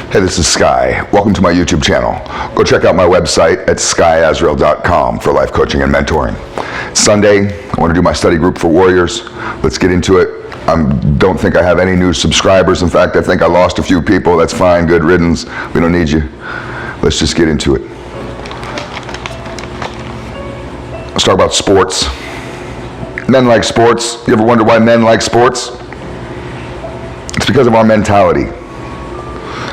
Hey, this is Sky. Welcome to my YouTube channel. Go check out my website at skysworld.com for life coaching and mentoring. It's Sunday. I want to do my study group for warriors. Let's get into it. I don't think I have any new subscribers. In fact, I think I lost a few people. That's fine. Good riddance. We don't need you. Let's just get into it. Let's talk about sports. Men like sports. You ever wonder why men like sports? It's because of our mentality.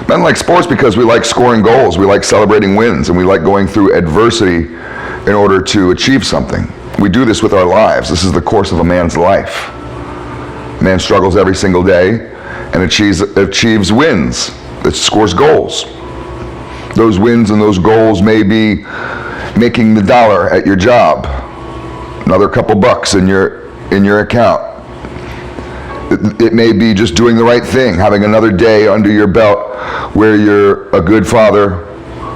Men like sports because we like scoring goals, we like celebrating wins, and we like going through adversity in order to achieve something. We do this with our lives. This is the course of a man's life. A man struggles every single day and achieves wins, that scores goals. Those wins and those goals may be making the dollar at your job, another couple bucks in your account. It may be just doing the right thing, having another day under your belt where you're a good father,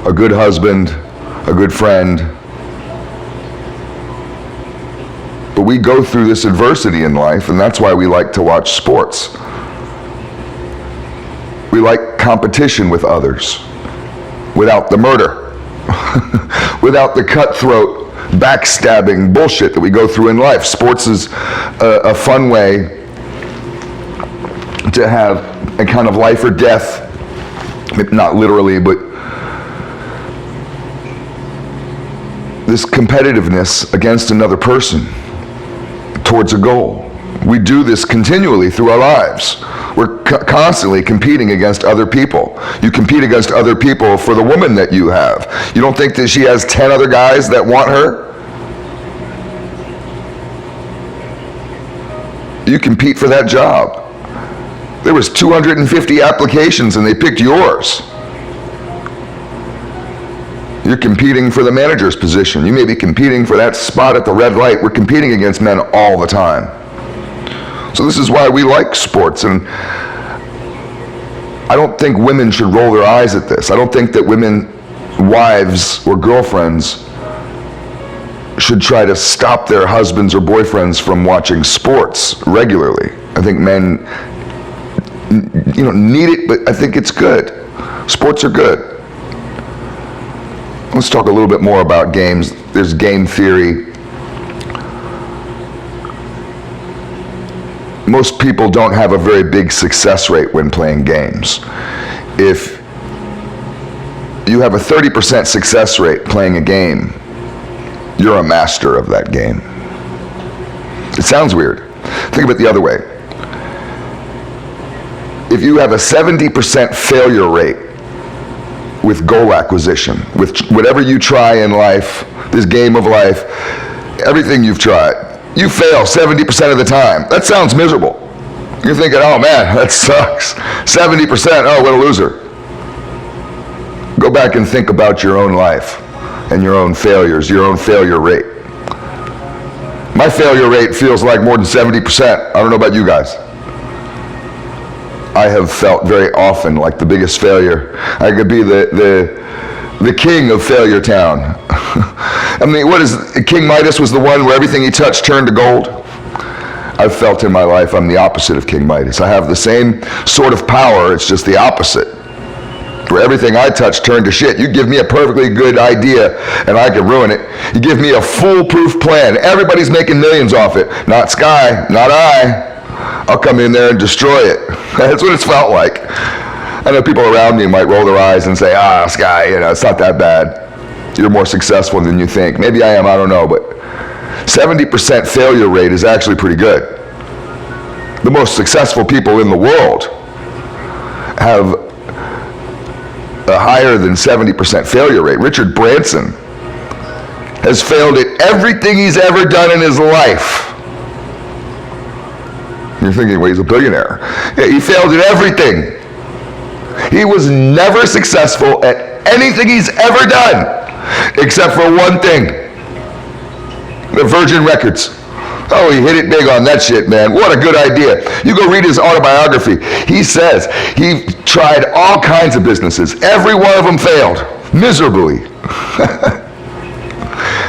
a good husband, a good friend. But we go through this adversity in life, and that's why we like to watch sports. We like competition with others, without the murder, without the cutthroat, backstabbing bullshit that we go through in life. Sports is a fun way to have a kind of life or death, not literally, but this competitiveness against another person towards a goal. We do this continually through our lives. We're constantly competing against other people. You compete against other people for the woman that you have. You don't think that she has 10 other guys that want her? You compete for that job. There was 250 applications and they picked yours. You're competing for the manager's position. You may be competing for that spot at the red light. We're competing against men all the time. So this is why we like sports, and I don't think women should roll their eyes at this. I don't think that women, wives or girlfriends, should try to stop their husbands or boyfriends from watching sports regularly. I think men need it, but I think it's good. Sports are good. Let's talk a little bit more about games. There's game theory. Most people don't have a very big success rate when playing games. If you have a 30% success rate playing a game, you're a master of that game. It sounds weird. Think of it the other way. If you have a 70% failure rate with goal acquisition, with whatever you try in life, this game of life, everything you've tried, you fail 70% of the time. That sounds miserable. You're thinking, oh man, that sucks. 70%, oh, what a loser. Go back and think about your own life and your own failures, your own failure rate. My failure rate feels like more than 70%. I don't know about you guys. I have felt very often like the biggest failure. I could be the king of failure town. I mean, King Midas was the one where everything he touched turned to gold. I've felt in my life I'm the opposite of King Midas. I have the same sort of power, it's just the opposite. Where everything I touch turned to shit. You give me a perfectly good idea and I can ruin it. You give me a foolproof plan. Everybody's making millions off it. Not Sky, not I. I'll come in there and destroy it. That's what it's felt like. I know people around me might roll their eyes and say, Sky, it's not that bad. You're more successful than you think. Maybe I am, I don't know, but 70% failure rate is actually pretty good. The most successful people in the world have a higher than 70% failure rate. Richard Branson has failed at everything he's ever done in his life. You're thinking, well, he's a billionaire. Yeah, he failed at everything. He was never successful at anything he's ever done, except for one thing. The Virgin Records. Oh, he hit it big on that shit, man. What a good idea. You go read his autobiography. He says he tried all kinds of businesses. Every one of them failed, miserably.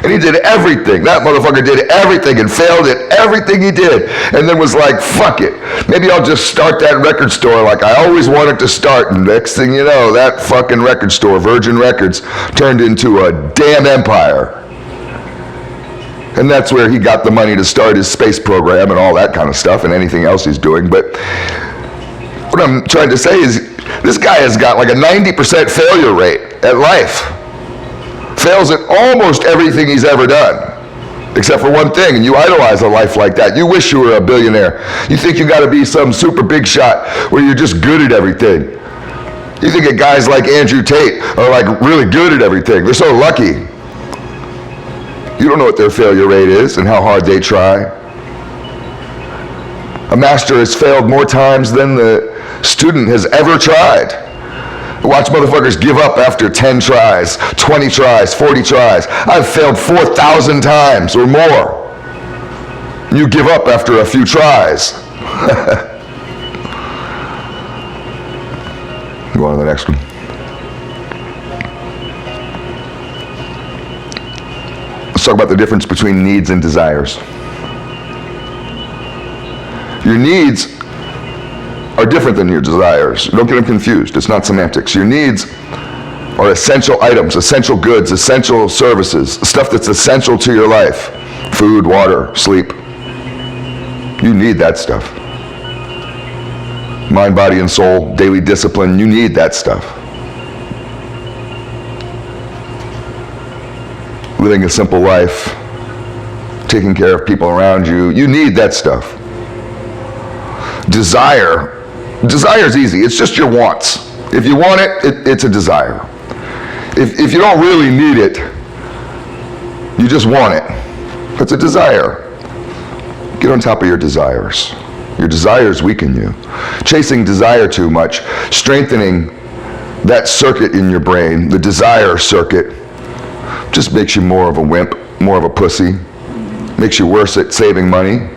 And he did everything. That motherfucker did everything and failed at everything he did. And then was like, fuck it. Maybe I'll just start that record store like I always wanted to start. And next thing you know, that fucking record store, Virgin Records, turned into a damn empire. And that's where he got the money to start his space program and all that kind of stuff and anything else he's doing. But what I'm trying to say is this guy has got like a 90% failure rate at life. Fails at almost everything he's ever done, except for one thing, and you idolize a life like that. You wish you were a billionaire. You think you gotta be some super big shot where you're just good at everything. You think that guys like Andrew Tate are like really good at everything. They're so lucky. You don't know what their failure rate is and how hard they try. A master has failed more times than the student has ever tried. Watch motherfuckers give up after 10 tries, 20 tries, 40 tries. I've failed 4,000 times or more. You give up after a few tries. Go on to the next one. Let's talk about the difference between needs and desires. Your needs are different than your desires. Don't get them confused. It's not semantics. Your needs are essential items, essential goods, essential services, stuff that's essential to your life. Food, water, sleep. You need that stuff. Mind, body, and soul, daily discipline, you need that stuff. Living a simple life, taking care of people around you, you need that stuff. Desire is easy. It's just your wants. If you want it, it's a desire. If you don't really need it, you just want it. That's a desire. Get on top of your desires. Your desires weaken you. Chasing desire too much, strengthening that circuit in your brain, the desire circuit, just makes you more of a wimp, more of a pussy, makes you worse at saving money,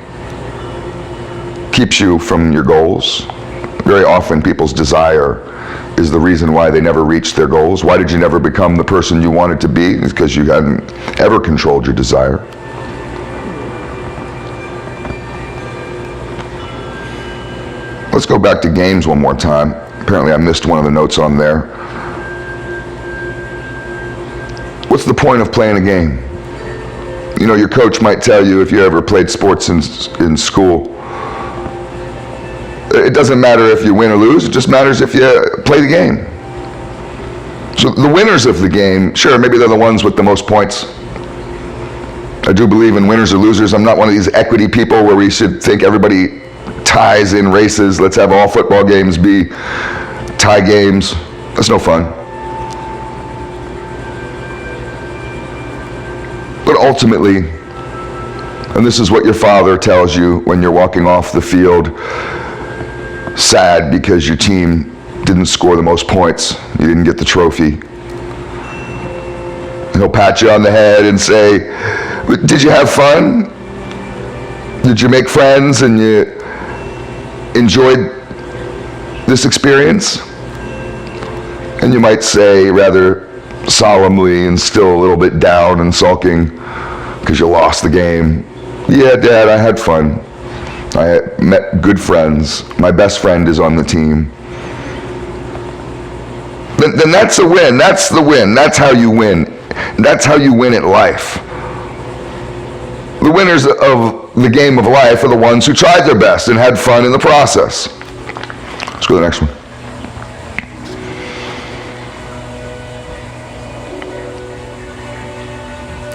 keeps you from your goals. Very often people's desire is the reason why they never reach their goals. Why did you never become the person you wanted to be? It's because you hadn't ever controlled your desire. Let's go back to games one more time. Apparently I missed one of the notes on there. What's the point of playing a game? You know, your coach might tell you, if you ever played sports in school, it doesn't matter if you win or lose, it just matters if you play the game. So the winners of the game, sure, maybe they're the ones with the most points. I do believe in winners or losers. I'm not one of these equity people where we should think everybody ties in races. Let's have all football games be tie games. That's no fun. But ultimately, and this is what your father tells you when you're walking off the field, sad because your team didn't score the most points, you didn't get the trophy. He'll pat you on the head and say, did you have fun? Did you make friends and you enjoyed this experience? And you might say rather solemnly and still a little bit down and sulking because you lost the game, yeah, Dad, I had fun. I met good friends. My best friend is on the team. Then that's a win. That's the win. That's how you win. That's how you win at life. The winners of the game of life are the ones who tried their best and had fun in the process. Let's go to the next one.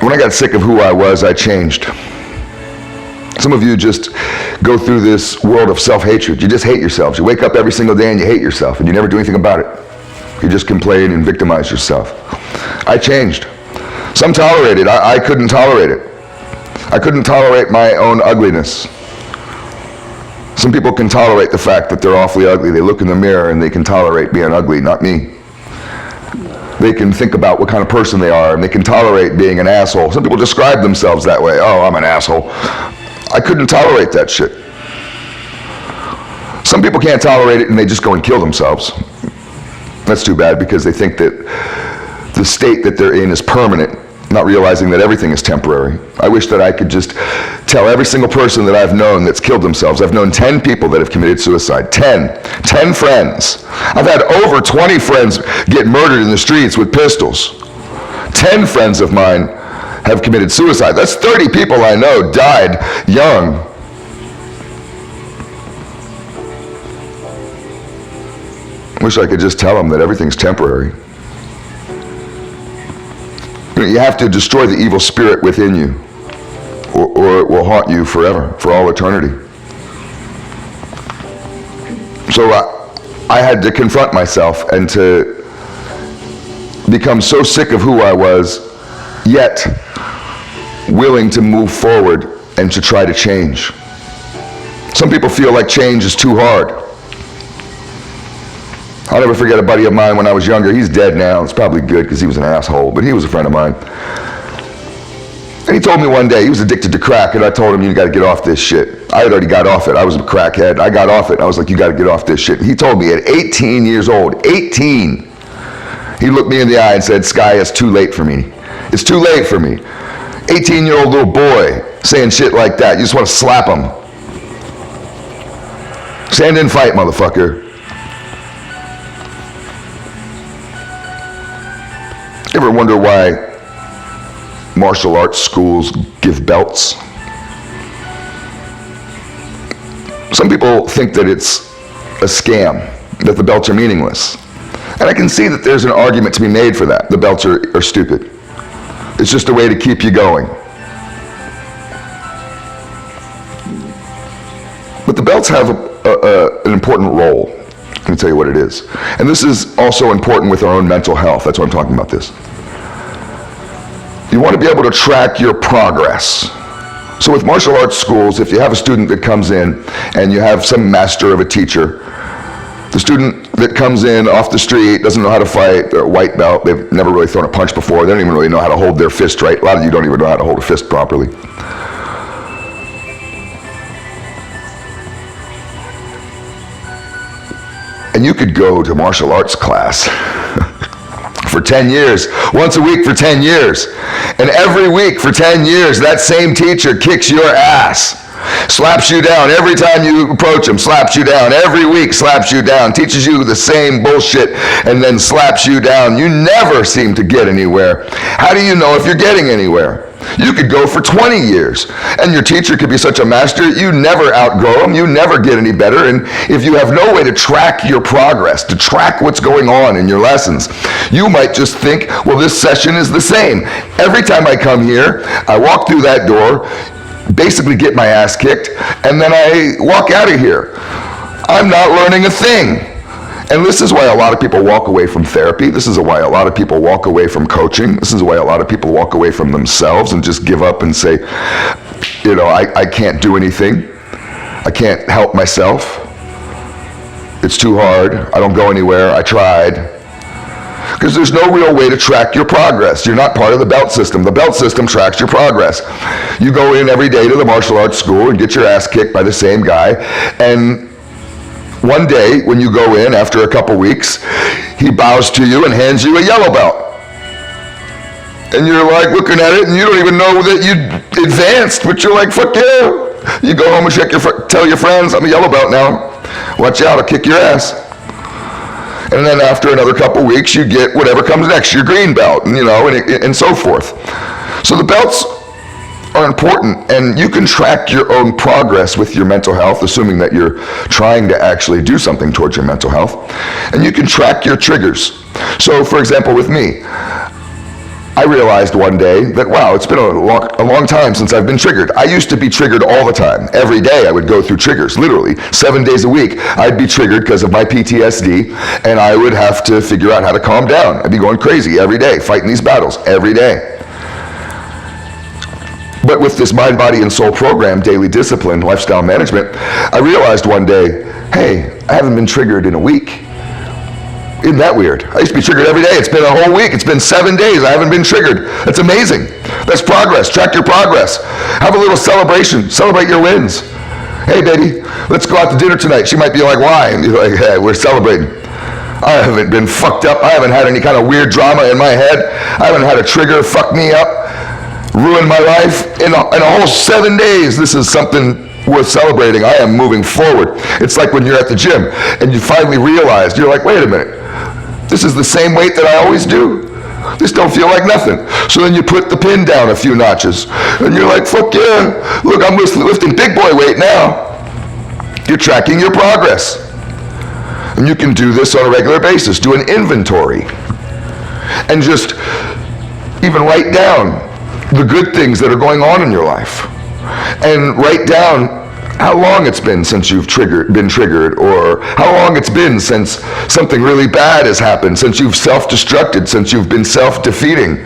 When I got sick of who I was, I changed. Some of you just go through this world of self-hatred. You just hate yourselves. You wake up every single day and you hate yourself and you never do anything about it. You just complain and victimize yourself. I changed. Some tolerate it. I couldn't tolerate it. I couldn't tolerate my own ugliness. Some people can tolerate the fact that they're awfully ugly. They look in the mirror and they can tolerate being ugly, not me. They can think about what kind of person they are and they can tolerate being an asshole. Some people describe themselves that way. Oh, I'm an asshole. I couldn't tolerate that shit. Some people can't tolerate it and they just go and kill themselves. That's too bad because they think that the state that they're in is permanent not realizing that everything is temporary. I wish that I could just tell every single person that I've known that's killed themselves. I've known 10 people that have committed suicide. 10 friends. I've had over 20 friends get murdered in the streets with pistols. 10 friends of mine have committed suicide. That's 30 people I know died young. I wish I could just tell them that everything's temporary. You have to destroy the evil spirit within you, or it will haunt you forever, for all eternity. So I had to confront myself and to become so sick of who I was, yet willing to move forward and to try to change. Some people feel like change is too hard. I'll never forget a buddy of mine when I was younger. He's dead now. It's probably good because he was an asshole, but he was a friend of mine. And he told me one day, he was addicted to crack, and I told him, you got to get off this shit. I had already got off it. I was a crackhead. I got off it. I was like, you got to get off this shit. He told me at 18 years old, 18, he looked me in the eye and said, Sky, it's too late for me. It's too late for me. 18-year-old little boy saying shit like that. You just want to slap him. Stand and fight, motherfucker. Ever wonder why martial arts schools give belts? Some people think that it's a scam, that the belts are meaningless. And I can see that there's an argument to be made for that. The belts are stupid. It's just a way to keep you going. But the belts have an important role. Let me tell you what it is. And this is also important with our own mental health. That's why I'm talking about this. You want to be able to track your progress. So with martial arts schools, if you have a student that comes in and you have some master of a teacher, the student that comes in off the street doesn't know how to fight, they're a white belt, they've never really thrown a punch before, they don't even really know how to hold their fist right. A lot of you don't even know how to hold a fist properly. And you could go to martial arts class for 10 years, once a week for 10 years. And every week for 10 years, that same teacher kicks your ass, slaps you down every time you approach him, slaps you down every week, slaps you down, teaches you the same bullshit, and then slaps you down. You never seem to get anywhere. How do you know if you're getting anywhere? You could go for 20 years, and your teacher could be such a master, you never outgrow them, you never get any better, and if you have no way to track your progress, to track what's going on in your lessons, you might just think, well, this session is the same. Every time I come here, I walk through that door, basically get my ass kicked, and then I walk out of here. I'm not learning a thing. And this is why a lot of people walk away from therapy. This is why a lot of people walk away from coaching. This is why a lot of people walk away from themselves and just give up and say, you know, I can't do anything. I can't help myself. It's too hard. I don't go anywhere. I tried. Because there's no real way to track your progress. You're not part of the belt system. The belt system tracks your progress. You go in every day to the martial arts school and get your ass kicked by the same guy, and one day, when you go in after a couple weeks, he bows to you and hands you a yellow belt. And you're like looking at it and you don't even know that you advanced, but you're like, fuck you. You go home and tell your friends, I'm a yellow belt now. Watch out, I'll kick your ass. And then after another couple weeks, you get whatever comes next, your green belt, and, you know, and so forth. So the belts are important, and you can track your own progress with your mental health, assuming that you're trying to actually do something towards your mental health, and you can track your triggers. So for example, with me, I realized one day that, wow, it's been a long time since I've been triggered. I used to be triggered all the time. Every day I would go through triggers, literally 7 days a week. I'd be triggered because of my PTSD, and I would have to figure out how to calm down. I'd be going crazy every day, fighting these battles every day. But with this mind, body, and soul program, daily discipline, lifestyle management, I realized one day, hey, I haven't been triggered in a week. Isn't that weird? I used to be triggered every day. It's been a whole week. It's been 7 days. I haven't been triggered. That's amazing. That's progress. Track your progress. Have a little celebration. Celebrate your wins. Hey, baby, let's go out to dinner tonight. She might be like, why? And you're like, hey, we're celebrating. I haven't been fucked up. I haven't had any kind of weird drama in my head. I haven't had a trigger fuck me up, ruin my life. In a whole 7 days, this is something worth celebrating. I am moving forward. It's like when you're at the gym and you finally realize, you're like, wait a minute, this is the same weight that I always do. This don't feel like nothing. So then you put the pin down a few notches and you're like, fuck yeah, look, I'm lifting big boy weight now. You're tracking your progress. And you can do this on a regular basis. Do an inventory. And just even write down the good things that are going on in your life. And write down how long it's been since you've been triggered, or how long it's been since something really bad has happened, since you've self-destructed, since you've been self-defeating.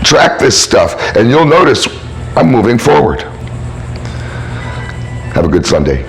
Track this stuff, and you'll notice I'm moving forward. Have a good Sunday.